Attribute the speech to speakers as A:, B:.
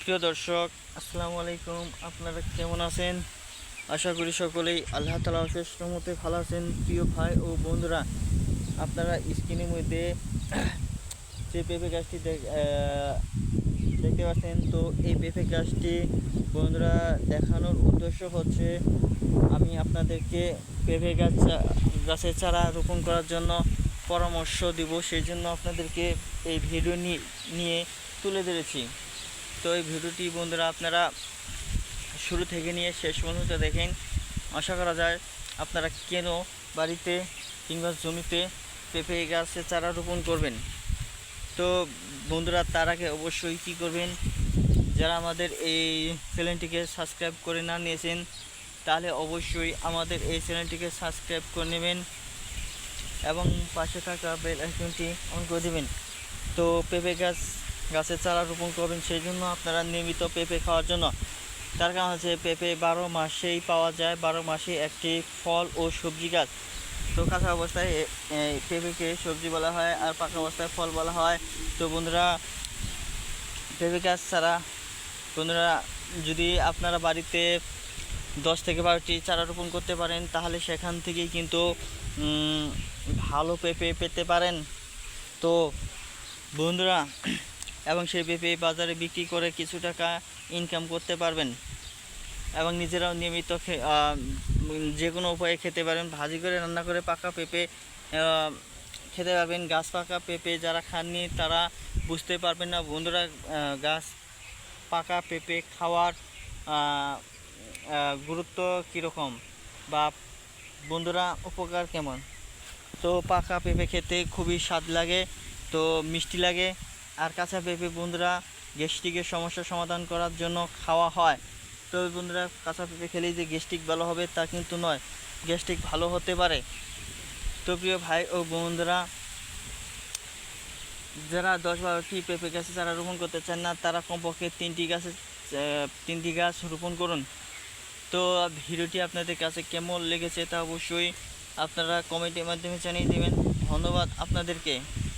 A: প্রিয় দর্শক, আসসালামু আলাইকুম। আপনারা কেমন আছেন? আশা করি সকলেই আল্লাহ তাআলা অশেষ রহমতে ভালো আছেন। প্রিয় ভাই ও বন্ধুরা, আপনারা স্ক্রিনের মধ্যে যে পেঁপে গাছটি দেখতে পাচ্ছেন, তো এই পেঁপে গাছটি বন্ধুরা দেখানোর উদ্দেশ্য হচ্ছে আমি আপনাদেরকে পেঁপে গাছের চারা রোপণ করার জন্য পরামর্শ দিব। সেই জন্য আপনাদেরকে এই ভিডিও নিয়ে তুলে ধরেছি। তো এই ভিডিওটি বন্ধুরা আপনারা শুরু থেকে নিয়ে শেষ পর্যন্ত দেখেন। আশা করা যায় আপনারা কেন বাড়িতে কিংবা জমিতে পেঁপে গাছের চারা রোপণ করবেন। তো বন্ধুরা, তার আগে অবশ্যই কী করবেন, যারা আমাদের এই চ্যানেলটিকে সাবস্ক্রাইব করে না নিয়েছেন তাহলে অবশ্যই আমাদের এই চ্যানেলটিকে সাবস্ক্রাইব করে নেবেন এবং পাশে থাকা বেল আইকনটি অন করে দেবেন। তো পেঁপে গাছের চারা রোপণ করবেন সেই জন্য আপনারা নিয়মিত পেঁপে খাওয়ার জন্য। তার কারণ হচ্ছে পেঁপে 12 মাসেই পাওয়া যায়, 12 মাসে একটি ফল ও সবজি গাছ। তো কাঁচা অবস্থায় পেঁপেকে সবজি বলা হয় আর পাকা অবস্থায় ফল বলা হয়। তো বন্ধুরা, পেঁপে গাছ ছাড়া বন্ধুরা যদি আপনারা বাড়িতে 10 থেকে 12টি চারা রোপণ করতে পারেন তাহলে সেখান থেকেই কিন্তু ভালো পেঁপে পেতে পারেন। তো বন্ধুরা, এবং সেই পেঁপে বাজারে বিক্রি করে কিছু টাকা ইনকাম করতে পারবেন এবং নিজেরাও নিয়মিত যে কোনো উপায়ে খেতে পারেন। ভাজি করে রান্না করে পাকা পেঁপে খেতে পারবেন। গাছ পাকা পেঁপে যারা খাননি তারা বুঝতে পারবেন না বন্ধুরা, গাছ পাকা পেঁপে খাওয়ার গুরুত্ব কীরকম বা বন্ধুরা উপকার কেমন। তো পাকা পেঁপে খেতে খুবই স্বাদ লাগে, তো মিষ্টি লাগে। আর কাঁচা পেঁপে বন্ধুরা গ্যাস্ট্রিকের সমস্যার সমাধান করার জন্য খাওয়া হয়। তো বন্ধুরা, কাঁচা পেঁপে খেলেই যে গ্যাস্ট্রিক ভালো হবে তা কিন্তু নয়, গ্যাস্ট্রিক ভালো হতে পারে। তো প্রিয় ভাই ও বন্ধুরা, যারা 10-12টি পেঁপে গাছে চারা রোপণ করতে চান না তারা কমপক্ষে 3টি গাছ রোপণ করুন। তো ভিডিওটি আপনাদের কাছে কেমন লেগেছে তা অবশ্যই আপনারা কমেন্টের মাধ্যমে জানিয়ে দেবেন। ধন্যবাদ আপনাদেরকে।